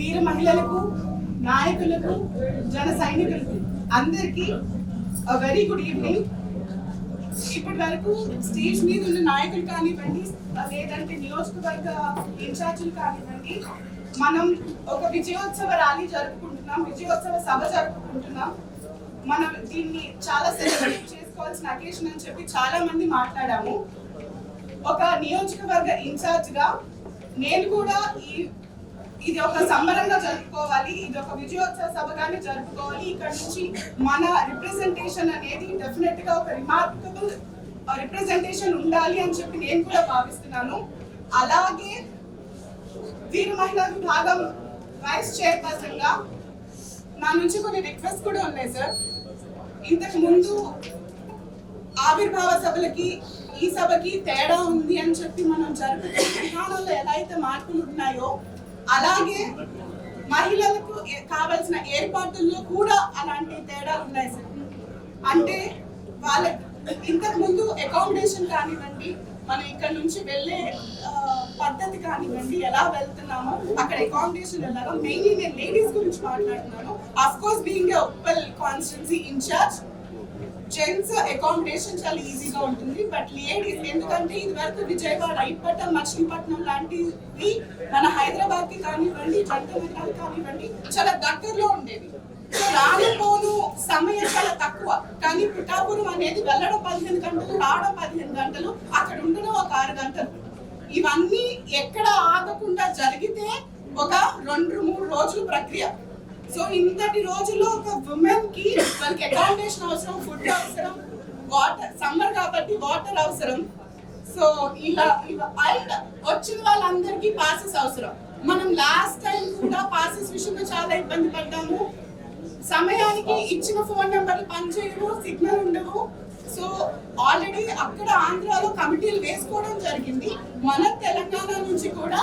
వీర మహిళలకు, నాయకులకు, జన సైనికులకు అందరికీ వెరీ గుడ్ ఈవినింగ్. ఇప్పటి వరకు స్టేజ్ మీద ఉన్న నాయకులు కానివ్వండి, లేదంటే నియోజకవర్గ ఇన్ఛార్జీలు కానివ్వండి, మనం ఒక విజయోత్సవ ర్యాలీ జరుపుకుంటున్నాం, విజయోత్సవ సభ జరుపుకుంటున్నాం. మనం దీన్ని చాలా సెలబ్రేట్ చేసుకోవాల్సిన అకేషన్ అని చెప్పి చాలా మంది మాట్లాడాము. ఒక నియోజకవర్గ ఇన్ఛార్జ్ గా నేను కూడా ఇది ఒక సంబరంగా జరుపుకోవాలి, ఇది ఒక విజయోత్సవ సభగానే జరుపుకోవాలి. ఇక్కడ నుంచి మన రిప్రజెంటేషన్ అనేది డెఫినెట్ గా ఒక రిమార్కబుల్ రిప్రజెంటేషన్ ఉండాలి అని చెప్పి నేను కూడా భావిస్తున్నాను. అలాగే వీర మహిళా విభాగం వైస్ చైర్పర్సన్ గా నా నుంచి కొన్ని రిక్వెస్ట్ కూడా ఉన్నాయి సార్. ఇంతకు ముందు ఆవిర్భావ సభలకి ఈ సభకి తేడా ఉంది అని చెప్పి మనం జరుపుకునే విధానంలో ఎలా అయితే మార్పులు ఉన్నాయో, అలాగే మహిళలకు కావాల్సిన ఏర్పాట్లలో కూడా అలాంటి తేడాలు ఉన్నాయి సార్. అంటే వాళ్ళ ఇంతకు ముందు అకామిడేషన్ కానివ్వండి, మనం ఇక్కడ నుంచి వెళ్ళే పద్ధతి కానివ్వండి, ఎలా వెళ్తున్నామో అక్కడ అకామిడేషన్ ఎలాగా, మెయిన్లీ నేను లేడీస్ గురించి మాట్లాడుతున్నాను. Of course being a Uppal constituency incharge, gents accommodation చాలా ఈజీగా ఉంటుంది. బట్ లేడీస్, ఎందుకంటే ఇది వరకు విజయవాడ, ఇప్పటం, మచిలీపట్నం లాంటివి మన హైదరాబాద్ కి కానివ్వండి, జంటనగరాలు కానివ్వండి చాలా దగ్గరలో ఉండేవి. సో రాకపోను సమయం చాలా తక్కువ. కానీ పిఠాపురం అనేది వెళ్ళడం 15 గంటలు, రావడం 15 గంటలు, అక్కడ ఉండడం ఒక 6 గంటలు. ఇవన్నీ ఎక్కడ ఆగకుండా జరిగితే ఒక 2-3 రోజుల ప్రక్రియ. సో ఇంతటి రోజుల్లో ఒక ఉమెన్ కి వాళ్ళకి అకామిడేషన్ అవసరం, ఫుడ్ అవసరం, వాటర్, సమ్మర్ కాబట్టి వాటర్ అవసరం. సో ఇలా అండ్ వచ్చిన వాళ్ళందరికీ పాసెస్ అవసరం. మనం లాస్ట్ టైం కూడా పాసెస్ విషయంలో చాలా ఇబ్బంది పడ్డాము. సమయానికి ఇచ్చిన ఫోన్ నెంబర్లు పనిచేయవు, సిగ్నల్ ఉండవు. సో ఆల్రెడీ అక్కడ ఆంధ్రాలో కమిటీలు వేసుకోవడం జరిగింది. మన తెలంగాణ నుంచి కూడా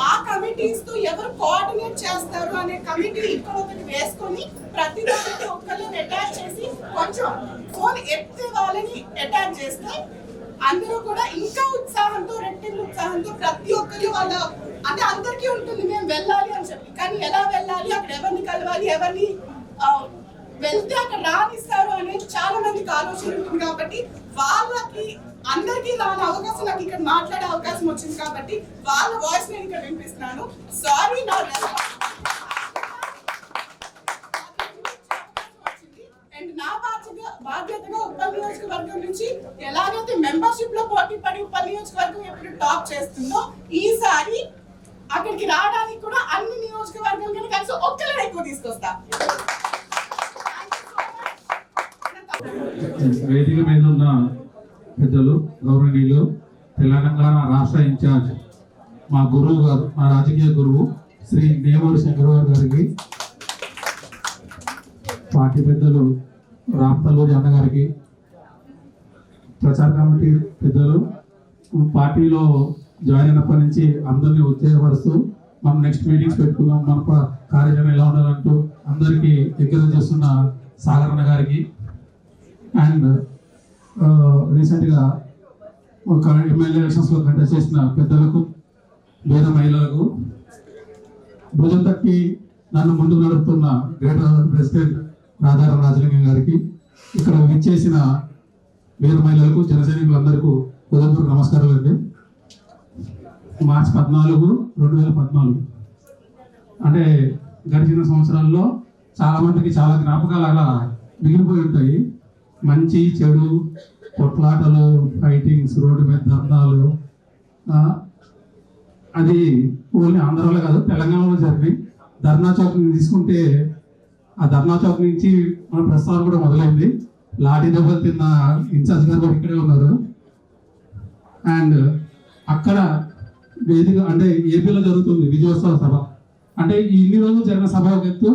ఆ కమిటీస్ తో ఎవరు కోఆర్డినేట్ చేస్తారు అనే కమిటీ ఇక్కడ ఒకటి వేసుకొని ప్రతి దానికి ఒక్కరిని అటాచ్ చేసి కొంచెం ఫోన్ ఎత్తే వాళ్ళని అటాచ్ చేస్తే అందరూ కూడా ఇంకా ఉత్సాహంతో, రెట్టింపు ఉత్సాహంతో ప్రతి ఒక్కరి వాళ్ళ, అంటే అందరికీ ఉంటుంది మేము వెళ్ళాలి అని చెప్పి. కానీ ఎలా వెళ్ళాలి, అక్కడ ఎవరిని కలవాలి, ఎవరిని వెళ్తే అక్కడ రానిస్తారు అనేది చాలా మందికి ఆలోచన ఉంటుంది. కాబట్టి వాళ్ళకి అందరికీ రాని అవకాశం నాకు ఇక్కడ మాట్లాడే అవకాశం వచ్చింది కాబట్టి వాళ్ళ వాయిస్ నేను ఇక్కడ వినిపిస్తున్నాను. సారీ నా అండ్ నా బాధ్యతగా ఉప్పల్ నియోజకవర్గం నుంచి ఎలాగైతే మెంబర్షిప్ లో పోటీ పడి ఉప్పల్ నియోజకవర్గం ఎప్పుడు టాప్ చేస్తుందో, ఈసారి అక్కడికి రావడానికి కూడా అన్ని నియోజకవర్గాలు కలిసి ఒక్కలే ఎక్కువ తీసుకొస్తా. వేదిక మీద ఉన్న పెద్దలు, గౌరవనీయులు, తెలంగాణ రాష్ట్ర ఇన్ఛార్జ్ మా గురువు గారు, మా రాజకీయ గురువు శ్రీ నేమూరి శంకరరావు గారికి, పార్టీ పెద్దలు రామతల్లూరి అన్న గారికి, ప్రచార కమిటీ పెద్దలు, పార్టీలో జాయిన్ అయినప్పటి నుంచి అందరినీ ఉత్తేజపరుస్తూ మనం నెక్స్ట్ మీటింగ్స్ పెట్టుకుందాం, మన కార్యాచరణ ఎలా ఉండాలంటూ అందరికీ ఎంకరేజ్ చేస్తున్న సాగరన్న గారికి, అండ్ రీసెంట్గా ఒక ఎమ్మెల్యే ఎలక్షన్స్లో కంటెస్ట్ చేసిన పెద్దలకు, వేద మహిళలకు, భుజం తట్టి నన్ను ముందుకు నడుపుతున్న గ్రేటర్ ప్రెసిడెంట్ రాధారాం రాజలింగం గారికి, ఇక్కడ విచ్చేసిన వేద మహిళలకు, జనసైనికులందరికీ హృదయపూర్వక నమస్కారాలు అండి. మార్చి 14, 2014 అంటే గడిచిన సంవత్సరాల్లో చాలా మందికి చాలా జ్ఞాపకాలు అలా మిగిలిపోయి ఉంటాయి. మంచి చెడు కొట్లాటలు, ఫైటింగ్స్, రోడ్డు మీద ధర్నాలు, అది ఓన్లీ ఆంధ్రాలో కాదు తెలంగాణలో జరిగినాయి. ధర్నా చౌక్ తీసుకుంటే ఆ ధర్నా చౌక్ నుంచి మన ప్రస్తావన కూడా మొదలైంది. లాఠీ దెబ్బలు తిన్న ఇన్ఛార్జ్ గారు కూడా ఇక్కడే ఉన్నారు. అండ్ అక్కడ వేదిక అంటే ఏపీలో జరుగుతుంది విజయోత్సవ సభ. అంటే ఇన్ని రోజులు జరిగిన సభ ఒక ఎత్తు,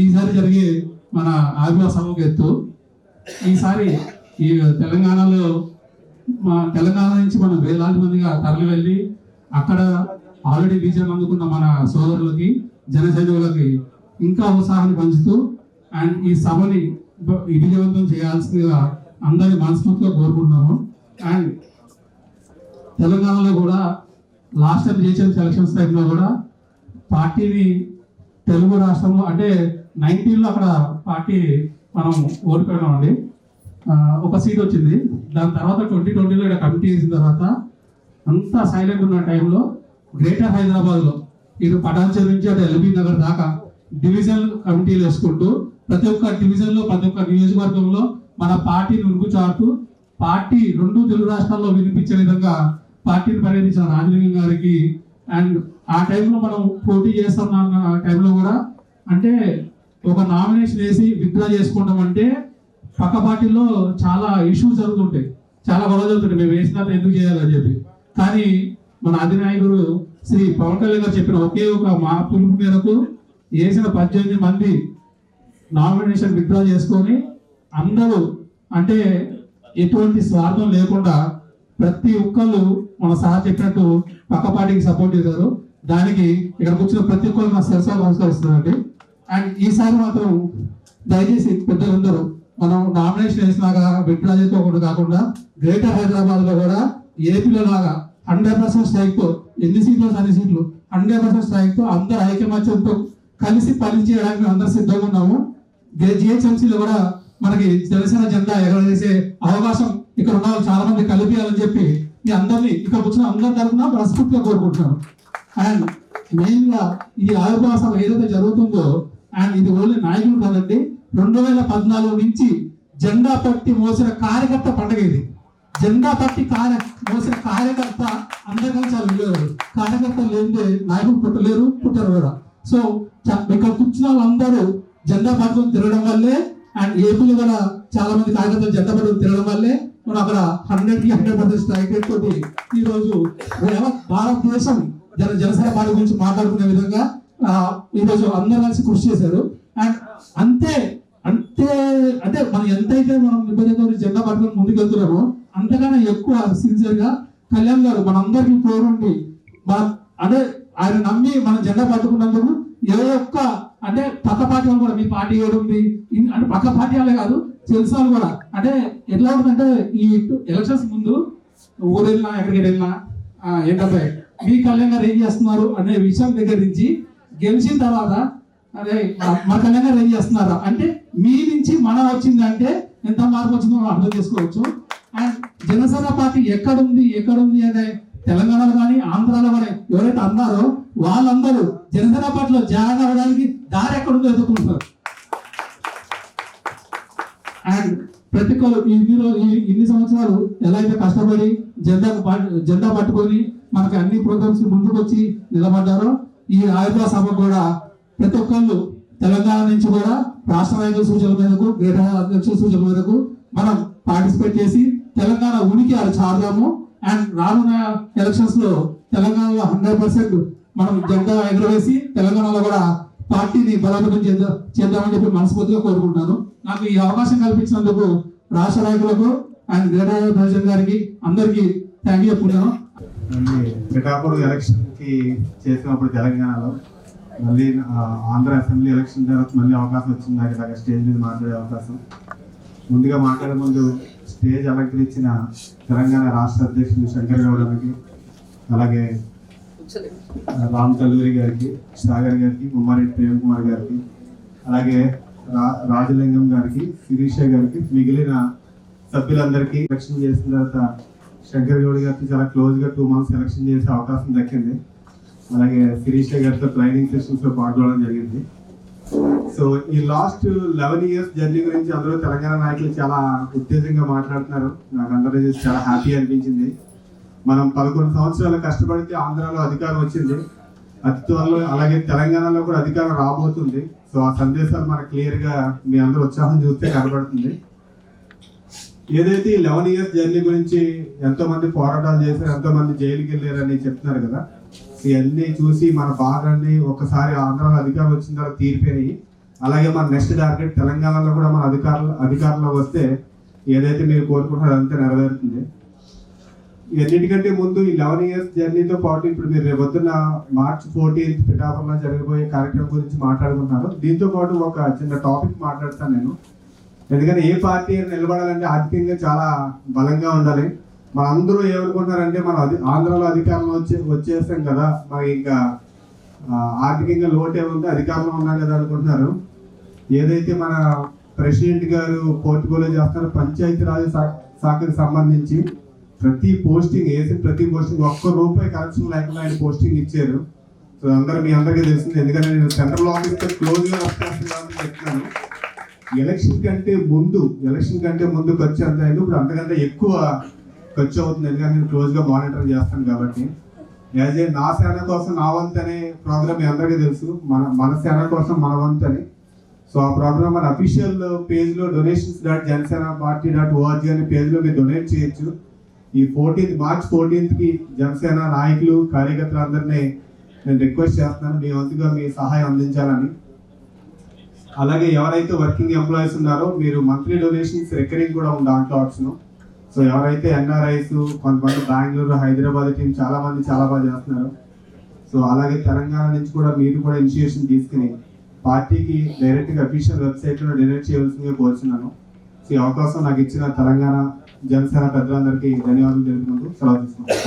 ఈసారి జరిగే మన ఆవిర్భావ సభ ఒక ఎత్తు. ఈసారి ఈ తెలంగాణలో తెలంగాణ నుంచి మనం వేలాది మందిగా తరలి వెళ్ళి అక్కడ ఆల్రెడీ విజయం అందుకున్న మన సోదరులకి, జన సైనికులకి ఇంకా ఉత్సాహాన్ని పంచుతూ అండ్ ఈ సభని విజయవంతం చేయాల్సిందిగా అందరినీ మనస్ఫూర్తిగా కోరుకుంటున్నాము. అండ్ తెలంగాణలో కూడా లాస్ట్ టైం చేసిన ఎలక్షన్స్ టైంలో కూడా పార్టీని తెలుగు రాష్ట్రంలో అంటే 19లో అక్కడ పార్టీ మనం ఓడిపోయినామండి. ఒక సీట్ వచ్చింది. దాని తర్వాత 2020లో ఇక్కడ కమిటీ వేసిన తర్వాత అంతా సైలెంట్ ఉన్న టైంలో గ్రేటర్ హైదరాబాద్లో ఇటు పటాన్చెరు నుంచి అటు ఎల్బీ నగర్ దాకా డివిజన్ కమిటీలు వేసుకుంటూ ప్రతి ఒక్క డివిజన్లో ప్రతి ఒక్క నియోజకవర్గంలో మన పార్టీని ఉనుకుచాడుతూ పార్టీ 2 తెలుగు రాష్ట్రాల్లో వినిపించే విధంగా పార్టీని పర్యటించిన రాజలింగం గారికి అండ్ ఆ టైంలో మనం పోటీ చేస్తున్న టైంలో కూడా అంటే ఒక నామినేషన్ వేసి విత్డ్రా చేసుకుంటాం అంటే పక్క పార్టీలో చాలా ఇష్యూస్ జరుగుతుంటాయి, చాలా గొడవ జరుగుతుంటాయి, మేము వేసినంత ఎందుకు చేయాలని చెప్పి. కానీ మన అధినాయకుడు శ్రీ పవన్ కళ్యాణ్ గారు చెప్పిన ఒకే ఒక మా పిలుపు మేరకు వేసిన 18 మంది నామినేషన్ విత్డ్రా చేసుకొని అందరూ అంటే ఎటువంటి స్వార్థం లేకుండా ప్రతి ఒక్కళ్ళు మన సార్ చెప్పినట్టు పక్క పార్టీకి సపోర్ట్ చేశారు. దానికి ఇక్కడ కూర్చున్న ప్రతి ఒక్కరు నా శిరసాలు నమస్కరిస్తున్నారండి. అండ్ ఈసారి మాత్రం దయచేసి పెద్దలందరూ మనం నామినేషన్ వేసినాక విత్డ్రా చేసుకోకుండా కాకుండా గ్రేటర్ హైదరాబాద్ లో కూడా ఏపీలో లాగా 100% స్ట్రైక్ తో ఎన్ని సీట్లు అన్ని సీట్లు 100% స్ట్రైక్ తో అందరు ఐకమత్యంతో కలిసి పని చేయడానికి అందరు సిద్ధంగా ఉన్నాము. జిహెచ్ఎంసీలో కూడా మనకి జనసేన జెండా ఎగరవేసే అవకాశం ఇక్కడ ఉన్న వాళ్ళు చాలా మంది కలిపియాలని చెప్పి మీ అందరినీ ఇక్కడ వచ్చిన అందరి తరఫున మనస్ఫూర్తిగా కోరుకుంటున్నాను. అండ్ మెయిన్ గా ఈ ఆవిర్భావ సభ ఏదైతే జరుగుతుందో అండ్ ఇది ఓన్లీ నాయకులు కాదండి, 2014 నుంచి జెండా పట్టి మోసిన కార్యకర్త పండుగ ఇది. జెండా పట్టి మోసిన కార్యకర్త అందరికీ చాలా విలువలు. కార్యకర్తలు లేనిదే నాయకులు పుట్టలేరు, పుట్టరు కూడా. సో ఇక్కడ కూర్చున్న వాళ్ళందరూ జెండా పట్టుకొని తిరగడం వల్లే అండ్ ఏపీలో కూడా చాలా మంది కార్యకర్తలు జెండా పట్టుకొని తిరగడం వల్లే మనం అక్కడ 100% స్ట్రైక్ రేట్ తోటి ఈ రోజు భారతదేశం జనసేన పార్టీ గురించి మాట్లాడుకునే విధంగా ఈ రోజు అందరూ కలిసి కృషి చేశారు. అండ్ అంతే అంతే అంటే మనం ఎంతైతే మనం నిబంధనతో జెండా పట్టుకొని ముందుకు వెళ్తున్నామో అంతకన్నా ఎక్కువ సిన్సియర్ గా కళ్యాణ్ గారు మనందరికీ తోడుండి అంటే ఆయన నమ్మి మనం జెండా పట్టుకున్నందుకు ఏ ఒక్క అంటే పక్క పార్టీ వాళ్ళు కూడా మీ పార్టీ ఏడుంది అంటే పక్క పార్టీ వాళ్ళే కాదు తెలిసిన వాళ్ళు కూడా అంటే ఎట్లా ఉంటుందంటే ఈ ఎలక్షన్స్ ముందు ఊరు వెళ్ళినా ఎక్కడికి వెళ్ళినా ఏంటంటే మీ కళ్యాణ్ గారు ఏం చేస్తున్నారు అనే విషయం దగ్గర నుంచి గెలిచిన తర్వాత అదే మన కళ్యాణ్ గారు ఏం చేస్తున్నారా అంటే మీ నుంచి మనం వచ్చిందంటే ఎంత మార్పు వచ్చిందో మనం అర్థం చేసుకోవచ్చు. అండ్ జనసేన పార్టీ ఎక్కడుంది అనే తెలంగాణలో కానీ ఆంధ్రాలో కానీ ఎవరైతే అన్నారో వాళ్ళందరూ జనసేన పార్టీలో జాయిన్ అవ్వడానికి దారి ఎక్కడుందో ఎదుర్కొంటారు. అండ్ ప్రతి ఒక్కరు ఇన్ని సంవత్సరాలు ఎలా అయితే కష్టపడి జెండా పట్టుకొని మనకి అన్ని ప్రోగ్రామ్స్ ముందుకు వచ్చి నిలబడ్డారో ఈ ఆయుర్వేద సభ కూడా ప్రతి ఒక్కళ్ళు తెలంగాణ నుంచి కూడా రాష్ట్ర నాయకుల సూచనల మేరకు గ్రేటర్ అధ్యక్షుల సూచనల మేరకు మనం పార్టిసిపేట్ చేసి తెలంగాణ ఉనికి అది చాడదాము. అండ్ రానున్న ఎలక్షన్స్ లో తెలంగాణలో 100% మనం జెండా ఎగురవేసి తెలంగాణలో కూడా పార్టీని బలోపేతం చేద్దామని చెప్పి మనస్ఫూర్తిగా కోరుకుంటున్నాను. నాకు ఈ అవకాశం కల్పించినందుకు రాష్ట్ర నాయకులకు అండ్ గ్రేటర్ ప్రెసిడెంట్ గారికి అందరికీ థ్యాంక్ యూ చెప్పుకుంటాను. పిఠాపురం ఎలక్షన్ కి చేసినప్పుడు తెలంగాణలో మళ్ళీ ఆంధ్ర అసెంబ్లీ ఎలక్షన్ తర్వాత మళ్ళీ అవకాశం వచ్చింది నాకు ఇలాగ స్టేజ్ మీద మాట్లాడే అవకాశం. ముందుగా మాట్లాడే ముందు స్టేజ్ అలంకరించిన తెలంగాణ రాష్ట్ర అధ్యక్షుడు శంకర్ గౌడ్ గారికి, అలాగే రామ్ కల్లూరి గారికి, సాగర్ గారికి, ఉమ్మారెడ్డి ప్రేమ్ కుమార్ గారికి, అలాగే రాజలింగం గారికి, శిరీష గారికి, మిగిలిన సభ్యులందరికీ ఎలక్షన్ చేసిన తర్వాత శంకర్ గౌడ్ గారికి చాలా క్లోజ్గా 2 months ఎలక్షన్ చేసే అవకాశం దక్కింది. అలాగే శిరీష గారితో ట్రైనింగ్ సెషన్స్ లో పాల్గొనడం జరిగింది. సో ఈ లాస్ట్ 11 years జర్నీ గురించి అందరూ తెలంగాణ నాయకులు చాలా ఉత్తేజంగా మాట్లాడుతున్నారు. నాకు అందరూ చాలా హ్యాపీ అనిపించింది. మనం 11 సంవత్సరాలు కష్టపడితే ఆంధ్రాలో అధికారం వచ్చింది, అతి త్వరలో అలాగే తెలంగాణలో కూడా అధికారం రాబోతుంది. సో ఆ సందేశాలు మనకు క్లియర్ గా మీ అందరూ ఉత్సాహం చూస్తే కనబడుతుంది. ఏదైతే 11 years జర్నీ గురించి ఎంతో మంది పోరాటాలు చేశారు, ఎంతో మంది జైలుకి వెళ్ళారని చెప్తున్నారు కదా, ఇవన్నీ చూసి మన బాధలన్నీ ఒకసారి ఆంధ్రాలో అధికారం వచ్చిన తర్వాత తీరిపోయినాయి. అలాగే మన నెక్స్ట్ టార్గెట్ తెలంగాణలో కూడా మన అధికారంలో వస్తే ఏదైతే మీరు కోరుకుంటారో అదంతా నెరవేరుతుంది. ఎన్నిటికంటే ముందు ఈ 11 years జర్నీతో పాటు ఇప్పుడు మీరు రేపొద్దున March 14th పిఠాపురంలో జరగబోయే కార్యక్రమం గురించి మాట్లాడుకుంటున్నారు. దీంతో పాటు ఒక చిన్న టాపిక్ మాట్లాడతాను నేను. ఎందుకంటే ఏ పార్టీ నిలబడాలంటే ఆర్థికంగా చాలా బలంగా ఉండాలి. మనందరూ ఏమనుకుంటున్నారంటే మనం ఆంధ్రాలో అధికారంలో వచ్చేస్తాం కదా, మరి ఇంకా ఆర్థికంగా లోటు ఏముంది, అధికారంలో ఉన్నాం కదా అనుకుంటున్నారు. ఏదైతే మన ప్రెసిడెంట్ గారు పోర్టుగోలో చేస్తున్న పంచాయతీరాజ్ శాఖకు సంబంధించి ప్రతి పోస్టింగ్ వేసిన ప్రతి పోస్టింగ్ ₹1 కరప్షన్ లేకుండా ఆయన పోస్టింగ్ ఇచ్చారు. సో మీ అందరికీ తెలిసింది, ఎందుకంటే నేను సెంట్రల్ ఆఫీస్తో క్లోజ్గా వర్క్ చేస్తున్నాను చెప్తున్నాను. ఎలక్షన్ కంటే ముందు ఖర్చు ఎంత అయింది, ఇప్పుడు అంతకంటే ఎక్కువ ఖర్చు అవుతుంది, ఎందుకంటే నేను క్లోజ్గా మానిటర్ చేస్తాను కాబట్టి. యాజ్ ఏ నా సేన కోసం నా వంతు అనే ప్రోగ్రామ్ మీ అందరికీ తెలుసు, మన సేన కోసం మన వంతు అని. సో ఆ ప్రోగ్రామ్ మన అఫీషియల్ పేజ్లో donations.janasenaparty.org అనే పేజ్లో మీరు డొనేట్ చేయొచ్చు. ఈ మార్చ్ 14కి జనసేన నాయకులు కార్యకర్తలందరినీ నేను రిక్వెస్ట్ చేస్తున్నాను మీ వంతుగా మీ సహాయం అందించాలని. అలాగే ఎవరైతే వర్కింగ్ ఎంప్లాయీస్ ఉన్నారో మీరు మంత్లీ డొనేషన్స్ రికరింగ్ కూడా ఉంది దాంట్లో ఆప్షన్. సో ఎవరైతే ఎన్ఆర్ఐస్, కొంతమంది బెంగళూరు, హైదరాబాద్ టీం చాలా బాగా చేస్తున్నారు. సో అలాగే తెలంగాణ నుంచి కూడా మీరు కూడా ఇనిషియేషన్ తీసుకుని పార్టీకి డైరెక్ట్గా అఫీషియల్ వెబ్సైట్లో డొనేట్ చేయవలసిందిగా కోరుచున్నాను. సో ఈ అవకాశం నాకు ఇచ్చిన తెలంగాణ జనసేన పెద్దలందరికీ ధన్యవాదాలు తెలుపుకుంటూ సెలవు తీసుకుంటాను.